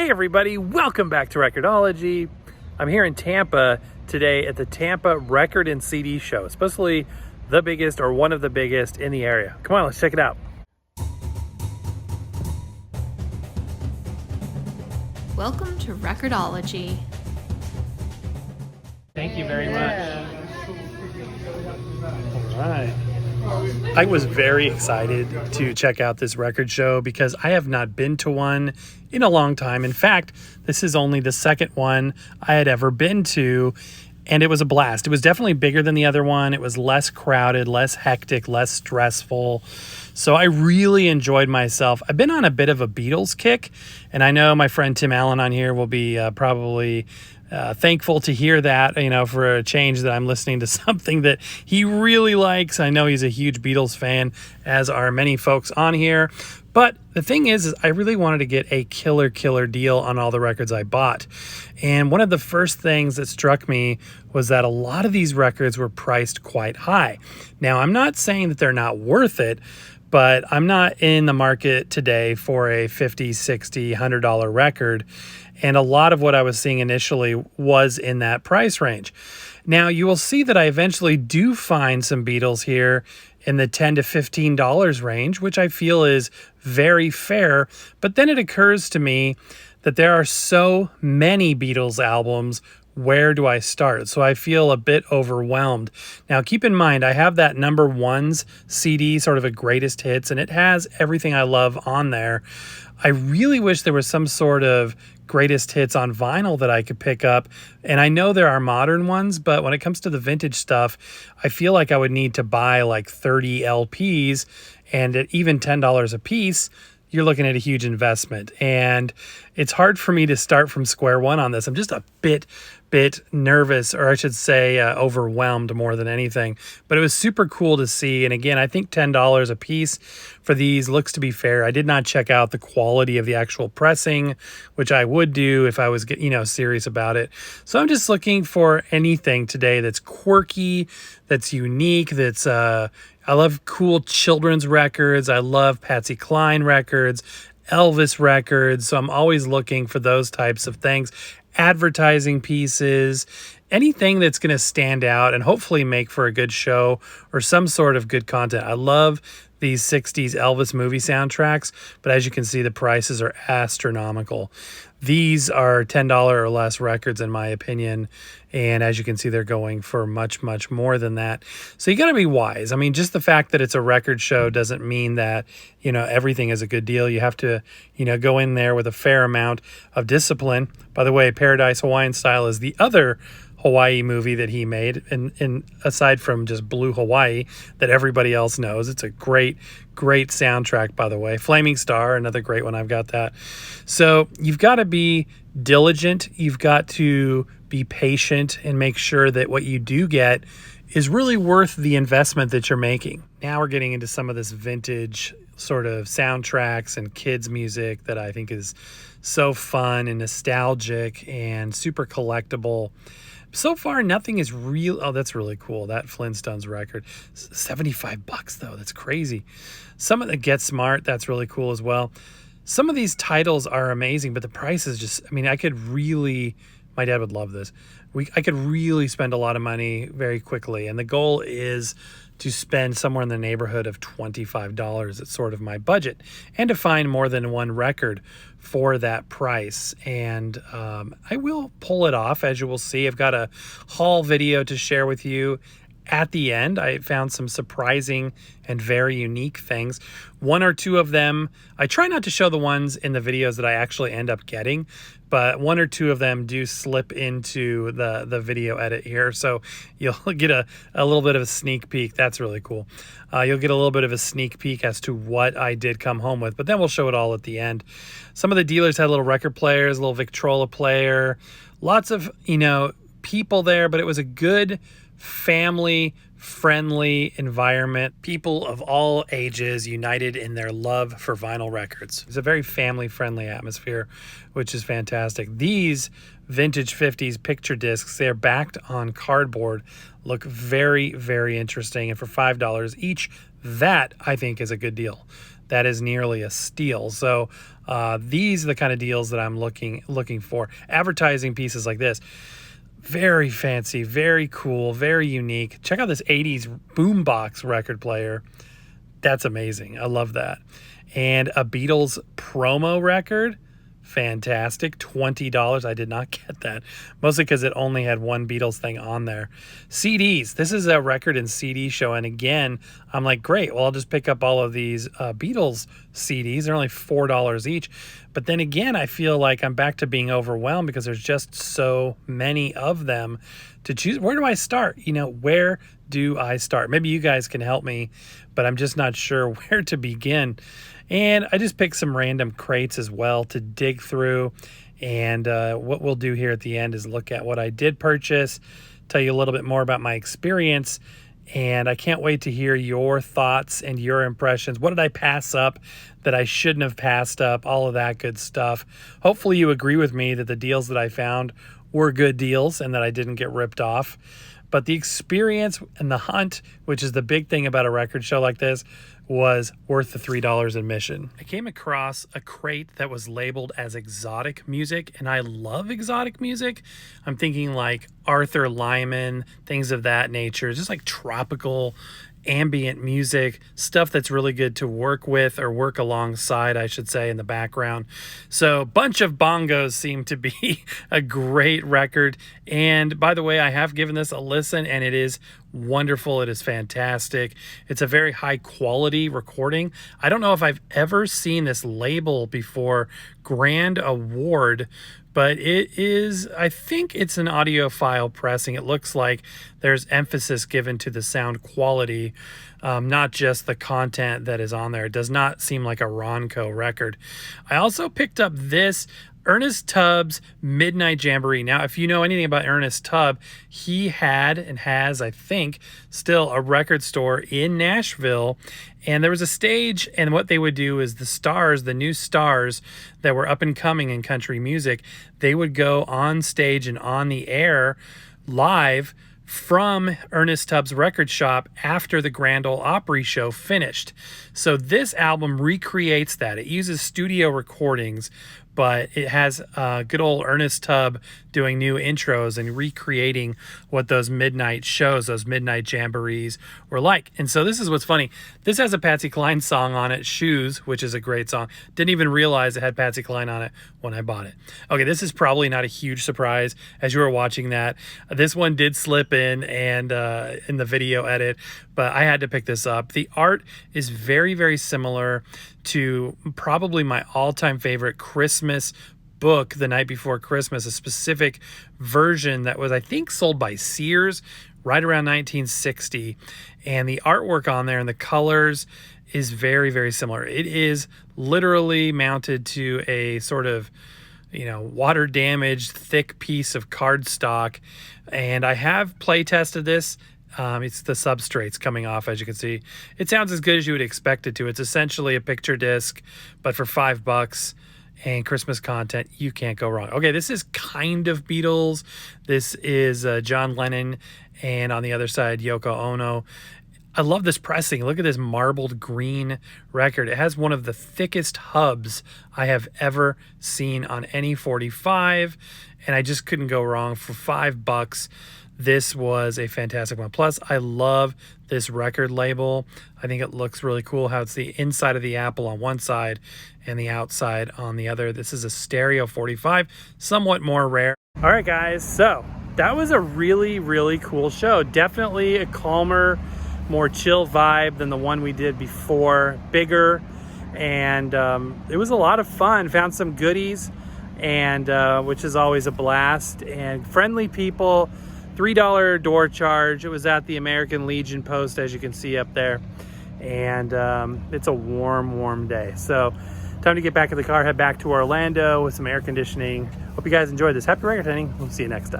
Hey everybody, welcome back to Recordology. I'm here in Tampa today at the Tampa Record and CD Show. It's supposedly the biggest or one of the biggest in the area. Come on, let's check it out. Welcome to Recordology. Thank you very much. All right. I was very excited to check out this record show because I have not been to one in a long time. In fact, this is only the second one I had ever been to, and it was a blast. It was definitely bigger than the other one. It was less crowded, less hectic, less stressful. So I really enjoyed myself. I've been on a bit of a Beatles kick, and I know my friend Tim Allen on here will be probably thankful to hear that, for a change, that I'm listening to something that he really likes. I know he's a huge Beatles fan, as are many folks on here. But the thing is I really wanted to get a killer deal on all the records I bought. And one of the first things that struck me was that a lot of these records were priced quite high. Now, I'm not saying that they're not worth it, but I'm not in the market today for a $50, $60, $100 record. And a lot of what I was seeing initially was in that price range. Now, you will see that I eventually do find some Beatles here in the $10 to $15 range, which I feel is very fair. But then it occurs to me that there are so many Beatles albums. Where do I start? So I feel a bit overwhelmed. Now, keep in mind, I have that number ones CD, sort of a greatest hits, and it has everything I love on there. I really wish there was some sort of greatest hits on vinyl that I could pick up. And I know there are modern ones, but when it comes to the vintage stuff, I feel like I would need to buy like 30 LPs, and at even $10 a piece, you're looking at a huge investment. And it's hard for me to start from square one on this. I'm just a bit nervous, or I should say overwhelmed more than anything. But it was super cool to see. And again, I think $10 a piece for these looks to be fair. I did not check out the quality of the actual pressing, which I would do if I was serious about it. So I'm just looking for anything today that's quirky, that's unique, that's I love cool children's records. I love Patsy Cline records, Elvis records. So I'm always looking for those types of things. Advertising pieces, anything that's going to stand out and hopefully make for a good show or some sort of good content. I love these 60s Elvis movie soundtracks, but as you can see, the prices are astronomical. These are $10 or less records in my opinion, and as you can see, they're going for much more than that. So you got to be wise. I mean, just the fact that it's a record show doesn't mean that everything is a good deal. You have to go in there with a fair amount of discipline. By the way, Paradise Hawaiian Style is the other Hawaii movie that he made, and aside from just Blue Hawaii that everybody else knows. It's a great soundtrack, by the way. Flaming Star, another great one. I've got that. So you've got to be diligent. You've got to be patient and make sure that what you do get is really worth the investment that you're making. Now we're getting into some of this vintage sort of soundtracks and kids music that I think is so fun and nostalgic and super collectible. So far, nothing is real. Oh, that's really cool. That Flintstones record, $75 though. That's crazy. Some of the Get Smart, that's really cool as well. Some of these titles are amazing, but the price is just, my dad would love this. I could really spend a lot of money very quickly. And the goal is to spend somewhere in the neighborhood of $25. It's sort of my budget, and to find more than one record for that price. And I will pull it off, as you will see. I've got a haul video to share with you. At the end, I found some surprising and very unique things. One or two of them, I try not to show the ones in the videos that I actually end up getting, but one or two of them do slip into the video edit here. So you'll get a little bit of a sneak peek. That's really cool. You'll get a little bit of a sneak peek as to what I did come home with, but then we'll show it all at the end. Some of the dealers had little record players, a little Victrola player, lots of, people there, but it was a good family-friendly environment. People of all ages united in their love for vinyl records. It's a very family-friendly atmosphere, which is fantastic. These vintage 50s picture discs, they're backed on cardboard, look very interesting. And for $5 each, that I think is a good deal. that is nearly a steal. So these are the kind of deals that I'm looking for. Advertising pieces like this, very fancy, very cool, very unique. Check out this 80s boombox record player. That's amazing. I love that. And a Beatles promo record. Fantastic. $20. I did not get that, mostly because it only had one Beatles thing on there. CDs. This is a record and CD show, and again, I'm like, great, well, I'll just pick up all of these Beatles CDs. They're only $4 each. But then again, I feel like I'm back to being overwhelmed because there's just so many of them to choose. Where do I start? Where do I start? Maybe you guys can help me, but I'm just not sure where to begin. And I just picked some random crates as well to dig through. And what we'll do here at the end is look at what I did purchase, tell you a little bit more about my experience. And I can't wait to hear your thoughts and your impressions. What did I pass up that I shouldn't have passed up? All of that good stuff. Hopefully you agree with me that the deals that I found were good deals and that I didn't get ripped off. But the experience and the hunt, which is the big thing about a record show like this, was worth the $3 admission. I came across a crate that was labeled as exotic music, and I love exotic music. I'm thinking like Arthur Lyman, things of that nature, just like tropical ambient music, stuff that's really good to work with or work alongside, I should say, in the background. So Bunch of Bongos seemed to be a great record. And by the way, I have given this a listen, and it is wonderful. It is fantastic. It's a very high quality recording. I don't know if I've ever seen this label before, Grand Award, but it is, I think it's an audiophile pressing. It looks like there's emphasis given to the sound quality, not just the content that is on there. It does not seem like a Ronco record. I also picked up this Ernest Tubb's Midnight Jamboree. Now, if you know anything about Ernest Tubb, he had and has, I think, still a record store in Nashville. And there was a stage, and what they would do is the stars, the new stars that were up and coming in country music, they would go on stage and on the air live from Ernest Tubb's record shop after the Grand Ole Opry show finished. So this album recreates that. It uses studio recordings, but it has good old Ernest Tubb doing new intros and recreating what those midnight shows, those midnight jamborees were like. And so this is what's funny. This has a Patsy Cline song on it, Shoes, which is a great song. Didn't even realize it had Patsy Cline on it when I bought it. Okay, this is probably not a huge surprise as you were watching that. This one did slip in and in the video edit, but I had to pick this up. The art is very, very similar to probably my all-time favorite Christmas book, The Night Before Christmas, a specific version that was, I think, sold by Sears right around 1960. And the artwork on there and the colors is very, very similar. It is literally mounted to a sort of, water damaged, thick piece of cardstock. And I have play tested this. It's the substrates coming off, as you can see. It sounds as good as you would expect it to. It's essentially a picture disc, but for $5 and Christmas content, you can't go wrong. Okay, this is kind of Beatles. This is John Lennon, and on the other side, Yoko Ono. I love this pressing. Look at this marbled green record. It has one of the thickest hubs I have ever seen on any 45, and I just couldn't go wrong. For $5, this was a fantastic one. Plus, I love this record label. I think it looks really cool how it's the inside of the apple on one side and the outside on the other. This is a stereo 45, somewhat more rare. All right, guys, so that was a really, really cool show. Definitely a calmer, more chill vibe than the one we did before, bigger, and it was a lot of fun. Found some goodies, and which is always a blast, and friendly people. $3 door charge. It was at the American Legion post, as you can see up there, and it's a warm day. So time to get back in the car, head back to Orlando with some air conditioning. Hope you guys enjoyed this. Happy record hunting. We'll see you next time.